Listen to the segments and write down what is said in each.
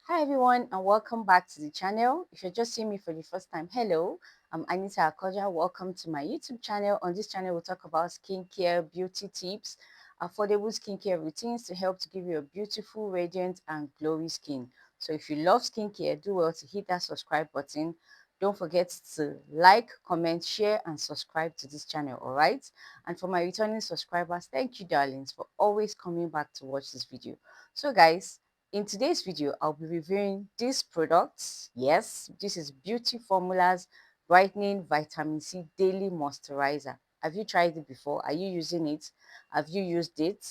Hi everyone and welcome back to the channel. If you're just seeing me for the first time, hello, I'm Anita Akoja. Welcome to my YouTube channel. On this channel, we'll talk about skincare, beauty tips, affordable skincare routines to help to give you a beautiful, radiant and glowy skin. So if you love skincare, do well to hit that subscribe button. Don't forget to like, comment, share and subscribe to this channel, all right? And for my returning subscribers, thank you darlings for always coming back to watch this video. So guys, in today's video, I'll be reviewing these products. Yes, this is Beauty Formula's Brightening Vitamin C Daily Moisturizer. Have you tried it before? Are you using it? Have you used it?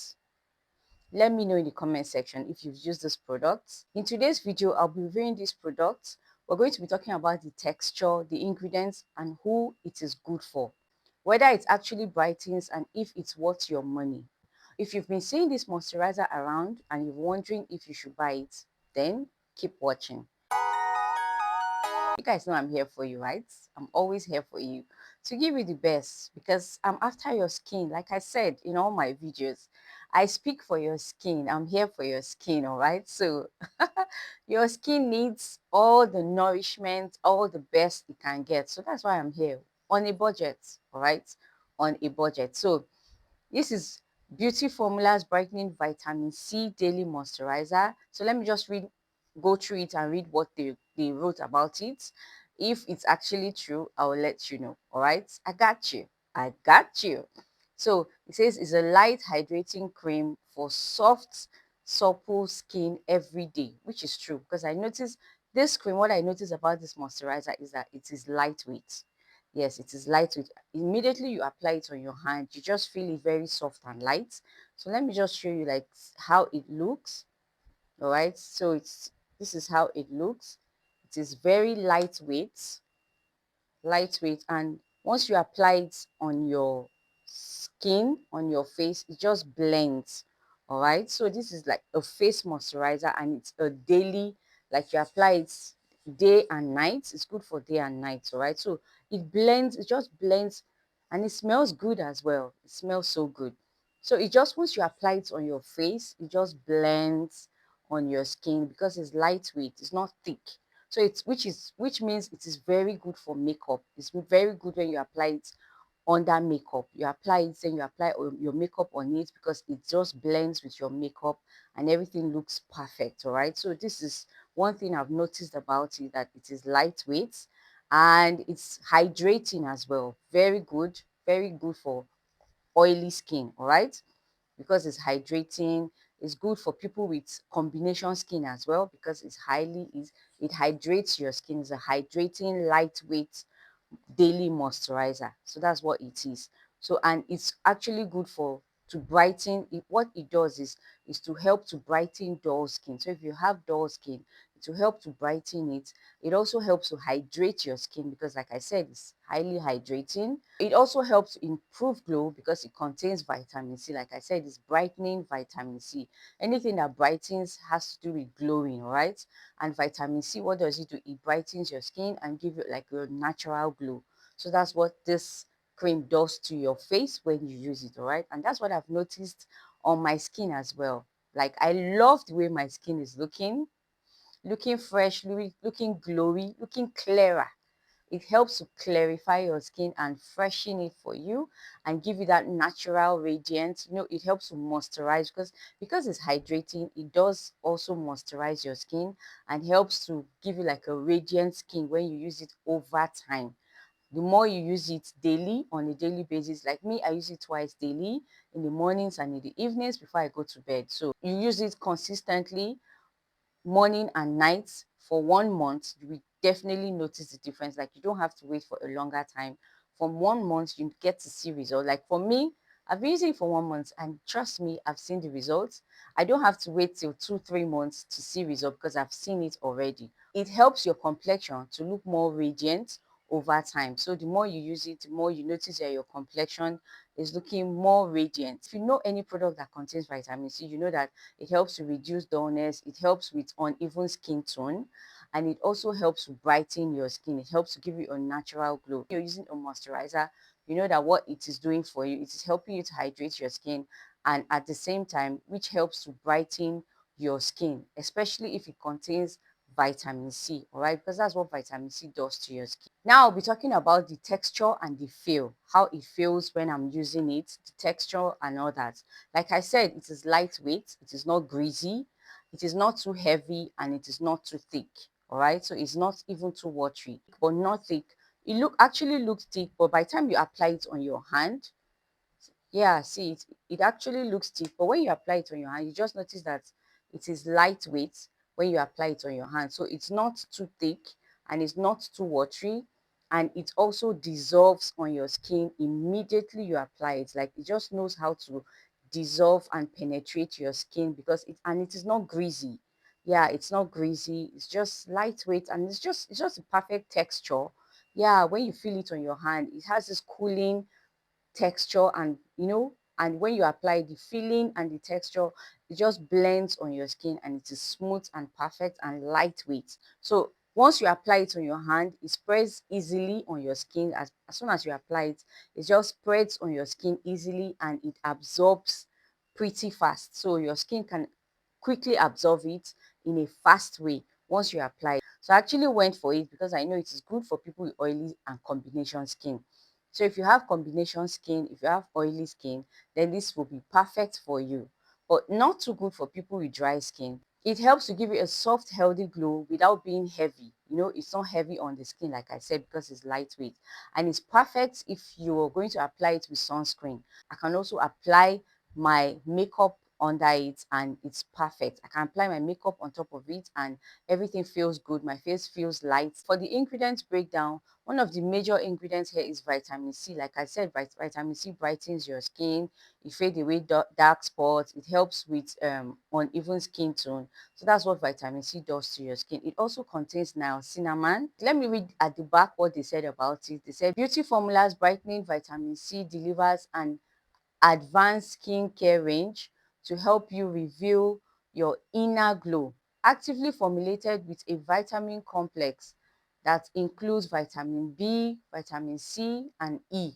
Let me know in the comment section if you've used this product. In today's video, I'll be reviewing these products. We're going to be talking about the texture, the ingredients, and who it is good for. Whether it actually brightens and if it's worth your money. If you've been seeing this moisturizer around and you're wondering if you should buy it, then keep watching. You guys know I'm here for you, right? I'm always here for you to give you the best because I'm after your skin. Like I said in all my videos, I speak for your skin. I'm here for your skin, all right? So your skin needs all the nourishment, all the best it can get. So that's why I'm here on a budget, all right? On a budget. So this is Beauty Formula's Brightening Vitamin C Daily Moisturizer. So let me just go through it and read what they wrote about it. If it's actually true, I will let you know. All right. I got you. I got you. So it says it's a light hydrating cream for soft, supple skin every day, which is true because I noticed this cream. What I noticed about this moisturizer is that it is lightweight. Yes, it is lightweight. Immediately you apply it on your hand, you just feel it very soft and light. So let me just show you like how it looks. All right, so this is how it looks. It is very lightweight, and once you apply it on your skin, on your face, it just blends. All right, so this is like a face moisturizer and it's a daily, like you apply it day and night. It's good for day and night. All right, so it blends, it just blends, and it smells good as well. It smells so good. So it just, once you apply it on your face, it just blends on your skin because it's lightweight, it's not thick. So it's which means it is very good for makeup. It's very good when you apply it under makeup. You apply it, then you apply your makeup on it because it just blends with your makeup and everything looks perfect. All right. So this is one thing I've noticed about it, that it is lightweight and it's hydrating as well. Very good for oily skin. All right, because it's hydrating. It's good for people with combination skin as well because it hydrates your skin. It's a hydrating, lightweight daily moisturizer. So that's what it is. So, and it's actually good for to brighten it. What it does is to help to brighten dull skin. So if you have dull skin, it will help to brighten it. It also helps to hydrate your skin because, like I said, it's highly hydrating. It also helps to improve glow because it contains vitamin C. Like I said, it's brightening vitamin C. Anything that brightens has to do with glowing, all right? And vitamin C, what does it do? It brightens your skin and give you like a natural glow. So that's what this cream does to your face when you use it, all right? And that's what I've noticed on my skin as well. Like I love the way my skin is looking fresh, looking glowy, looking clearer. It helps to clarify your skin and freshen it for you and give you that natural radiance. You know, it helps to moisturize because it's hydrating. It does also moisturize your skin and helps to give you like a radiant skin when you use it over time. The more you use it daily, on a daily basis, like me, I use it twice daily, in the mornings and in the evenings before I go to bed. So you use it consistently morning and night for 1 month, you will definitely notice the difference. Like you don't have to wait for a longer time. From 1 month, you get to see results. Like for me, I've been using it for 1 month and trust me, I've seen the results. I don't have to wait till 2, 3 months to see results because I've seen it already. It helps your complexion to look more radiant over time. So the more you use it, the more you notice that your complexion is looking more radiant. If you know any product that contains vitamin C, you know that it helps to reduce dullness, it helps with uneven skin tone, and it also helps to brighten your skin. It helps to give you a natural glow. You're using a moisturizer, you know that what it is doing for you, it is helping you to hydrate your skin and at the same time, which helps to brighten your skin, especially if it contains vitamin C, all right, because that's what vitamin C does to your skin. Now I'll be talking about the texture and the feel, how it feels when I'm using it, the texture and all that. Like I said, it is lightweight, it is not greasy, it is not too heavy, and it is not too thick. All right, so it's not even too watery, but not thick. It actually looks thick, but by the time you apply it on your hand, yeah, see, it actually looks thick, but when you apply it on your hand, you just notice that it is lightweight when you apply it on your hand. So it's not too thick and it's not too watery, and it also dissolves on your skin immediately you apply it. Like, it just knows how to dissolve and penetrate your skin, because it is not greasy. Yeah, it's not greasy. It's just lightweight, and it's just a perfect texture. Yeah, when you feel it on your hand, it has this cooling texture, and and when you apply, the feeling and the texture, it just blends on your skin, and it is smooth and perfect and lightweight. So once you apply it on your hand, it spreads easily on your skin. As soon as you apply it, it just spreads on your skin easily, and it absorbs pretty fast, so your skin can quickly absorb it in a fast way once you apply it. So I actually went for it because I know it is good for people with oily and combination skin. So if you have combination skin, if you have oily skin, then this will be perfect for you. But not too good for people with dry skin. It helps to give you a soft, healthy glow without being heavy. It's not heavy on the skin, like I said, because it's lightweight. And it's perfect if you're going to apply it with sunscreen. I can also apply my makeup under it, and it's perfect. I can apply my makeup on top of it, and everything feels good. My face feels light. For the ingredient breakdown, one of the major ingredients here is vitamin C. Like I said, vitamin C brightens your skin. It fades away dark spots. It helps with uneven skin tone. So that's what vitamin C does to your skin. It also contains niacinamide. Let me read at the back what they said about it. They said beauty formulas brightening vitamin C delivers an advanced skincare range to help you reveal your inner glow. Actively formulated with a vitamin complex that includes vitamin B, vitamin C, and E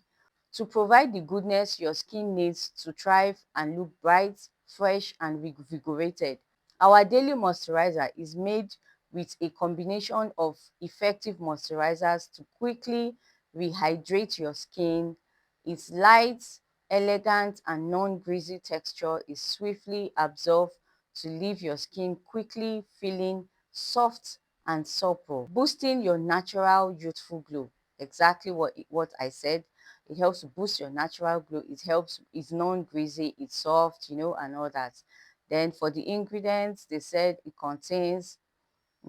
to provide the goodness your skin needs to thrive and look bright, fresh, and revigorated. Our daily moisturizer is made with a combination of effective moisturizers to quickly rehydrate your skin. Its light, elegant, and non-greasy texture is swiftly absorbed to leave your skin quickly feeling soft and supple, boosting your natural youthful glow. Exactly what I said. It helps to boost your natural glow. It's non-greasy, it's soft, and all that. Then for the ingredients, they said it contains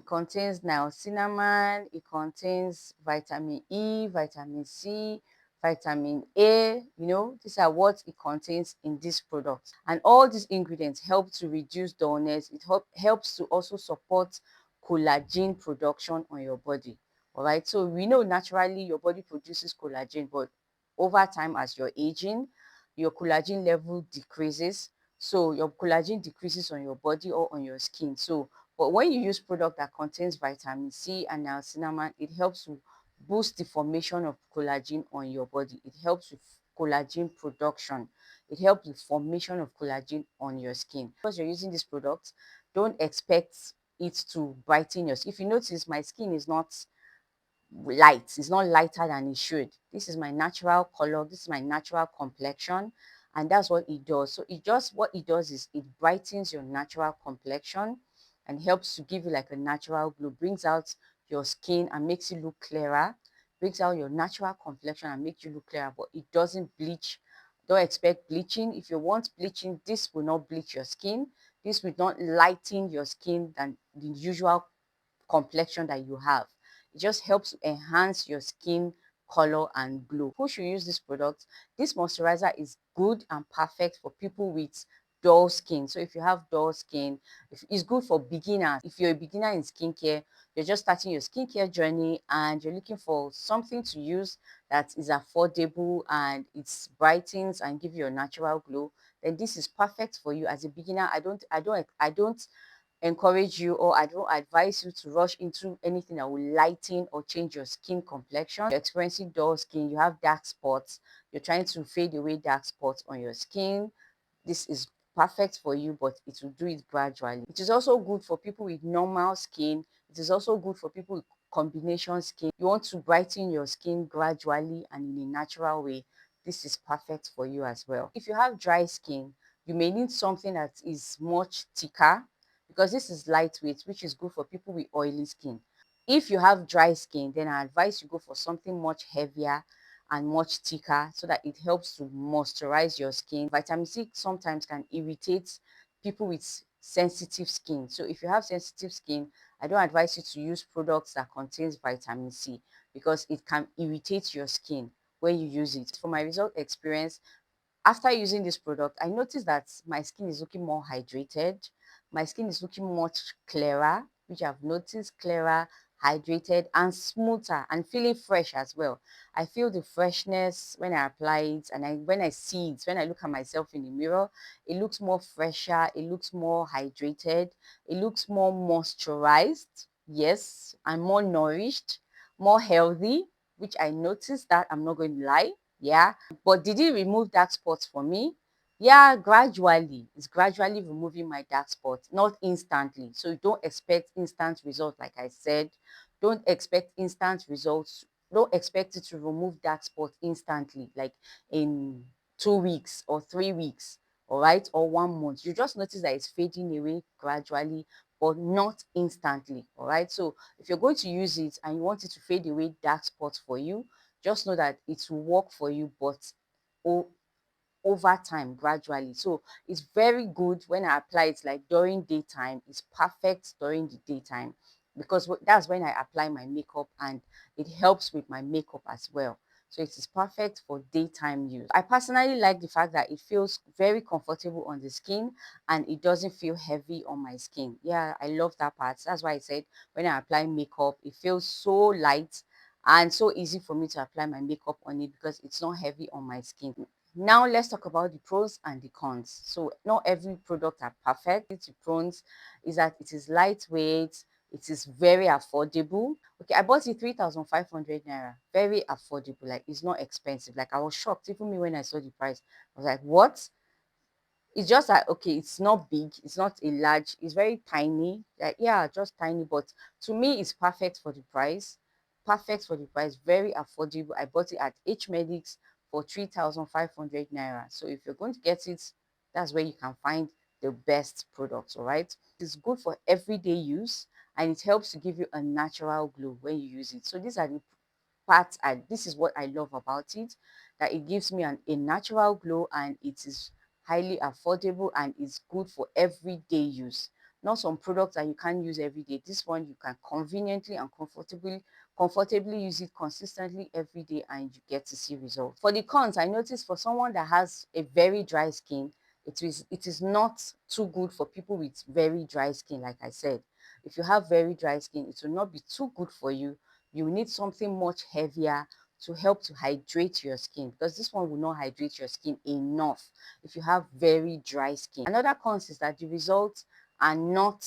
niacinamide, it contains vitamin E, vitamin C, vitamin A. These are what it contains in this product. And all these ingredients help to reduce dullness. It helps to also support collagen production on your body. All right. So we know naturally your body produces collagen, but over time, as you're aging, your collagen level decreases. So your collagen decreases on your body or on your skin. So but when you use product that contains vitamin C and niacinamide, it helps to boost the formation of collagen on your body. It helps with collagen production. It helps with formation of collagen on your skin. Because you're using this product, don't expect it to brighten your skin. If you notice, my skin is not light. It's not lighter than it should. This is my natural color. This is my natural complexion. And that's what it does. So what it does is it brightens your natural complexion and helps to give you like a natural glow, brings out your skin and makes you look clearer, brings out your natural complexion and makes you look clearer, but it doesn't bleach. Don't expect bleaching. If you want bleaching, this will not bleach your skin. This will not lighten your skin than the usual complexion that you have. It just helps to enhance your skin color and glow. Who should use this product? This moisturizer is good and perfect for people with dull skin. So if you have dull skin, it's good for beginners. If you're a beginner in skincare, you're just starting your skincare journey and you're looking for something to use that is affordable and it brightens and give you a natural glow, then this is perfect for you as a beginner. I don't encourage you, or I don't advise you to rush into anything that will lighten or change your skin complexion. You're experiencing dull skin, you have dark spots, you're trying to fade away dark spots on your skin. This is perfect for you, but it will do it gradually. It is also good for people with normal skin. It is also good for people with combination skin. You want to brighten your skin gradually and in a natural way, this is perfect for you as well. If you have dry skin, you may need something that is much thicker, because this is lightweight, which is good for people with oily skin. If you have dry skin, then I advise you go for something much heavier and much thicker, so that it helps to moisturize your skin. Vitamin C sometimes can irritate people with sensitive skin. So if you have sensitive skin, I don't advise you to use products that contains vitamin C, because it can irritate your skin when you use it. For my result experience, after using this product, I noticed that my skin is looking more hydrated. My skin is looking much clearer, which I've noticed, clearer, hydrated, and smoother, and feeling fresh as well. I feel the freshness when I apply it, and when I see it, when I look at myself in the mirror, it looks more fresher, it looks more hydrated, it looks more moisturized, yes, and more nourished, more healthy, which I noticed that, I'm not going to lie. Yeah, but did it remove dark spots for me? Yeah, gradually. It's gradually removing my dark spots, not instantly. So you don't expect instant results, like I said. Don't expect instant results. Don't expect it to remove dark spots instantly, like in 2 weeks or 3 weeks, all right, or 1 month. You just notice that it's fading away gradually, but not instantly, all right. So if you're going to use it and you want it to fade away dark spots for you, just know that it will work for you, but over time, gradually. So it's very good when I apply it like during daytime. It's perfect during the daytime, because that's when I apply my makeup, and it helps with my makeup as well. So it is perfect for daytime use. I personally like the fact that it feels very comfortable on the skin, and it doesn't feel heavy on my skin. Yeah, I love that part. That's why I said when I apply makeup, it feels so light and so easy for me to apply my makeup on it, because it's not heavy on my skin. Now let's talk about the pros and the cons. So not every product are perfect. The pros is that it is lightweight, it is very affordable. Okay, I bought it 3,500 naira. Very affordable. Like, it's not expensive. Like, I was shocked. Even me, when I saw the price, I was like, what? It's just that, okay, it's not big, it's not a large, it's very tiny. Like, yeah, just tiny, but to me it's perfect for the price. Perfect for the price, very affordable. I bought it at H Medics for 3,500 naira. So if you're going to get it, that's where you can find the best products. All right, it's good for everyday use, and it helps to give you a natural glow when you use it. So these are the part, and this is what I love about it, that it gives me a natural glow, and it is highly affordable, and it's good for everyday use. Not some products that you can't use every day. This one you can conveniently and comfortably use it consistently every day, and you get to see results. For the cons, I noticed for someone that has a very dry skin, it is not too good for people with very dry skin. Like I said, if you have very dry skin, it will not be too good for you. You need something much heavier to help to hydrate your skin, because this one will not hydrate your skin enough if you have very dry skin. Another cons is that the results are not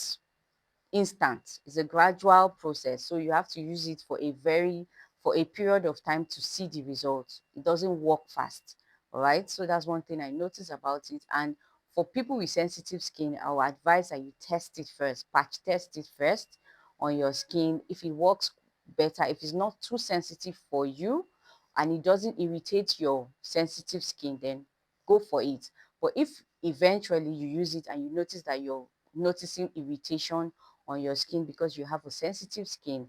instant. It's a gradual process, so you have to use it for a period of time to see the results. It doesn't work fast. All right, so that's one thing I noticed about it. And for people with sensitive skin, I would advise that you test it first, patch test it first on your skin. If it works better, if it's not too sensitive for you and it doesn't irritate your sensitive skin, then go for it. But if eventually you use it and you notice that you're noticing irritation on your skin because you have a sensitive skin,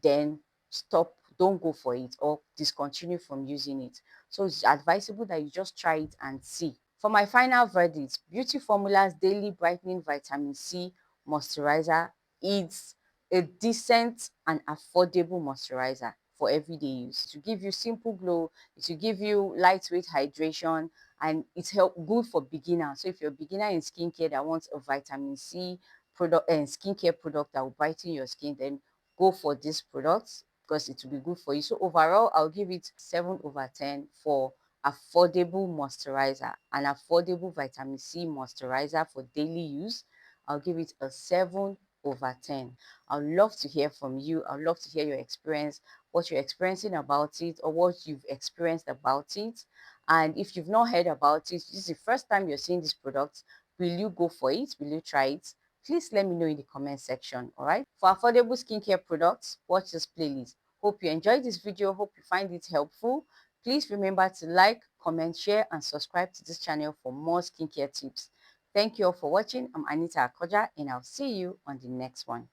then stop, don't go for it, or discontinue from using it. So it's advisable that you just try it and see. For my final verdict, Beauty Formula's Daily Brightening Vitamin C Moisturizer is a decent and affordable moisturizer for everyday use. To give you simple glow, it will give you lightweight hydration, and it's good for beginners. So if you're a beginner in skincare that wants a vitamin C product and skincare product that will brighten your skin, then go for this product, because it will be good for you. So overall, I'll give it 7/10 for affordable moisturizer, an affordable vitamin C moisturizer for daily use. I'll give it a 7/10. I'd love to hear from you. I'd love to hear your experience, what you're experiencing about it, or what you've experienced about it. And if you've not heard about it, this is the first time you're seeing this product, Will you go for it? Will you try it? Please let me know in the comment section. All right. For affordable skincare products, watch this playlist. Hope you enjoyed this video. Hope you find it helpful. Please remember to like, comment, share, and subscribe to this channel for more skincare tips. Thank you all for watching. I'm Anita Akoja, and I'll see you on the next one.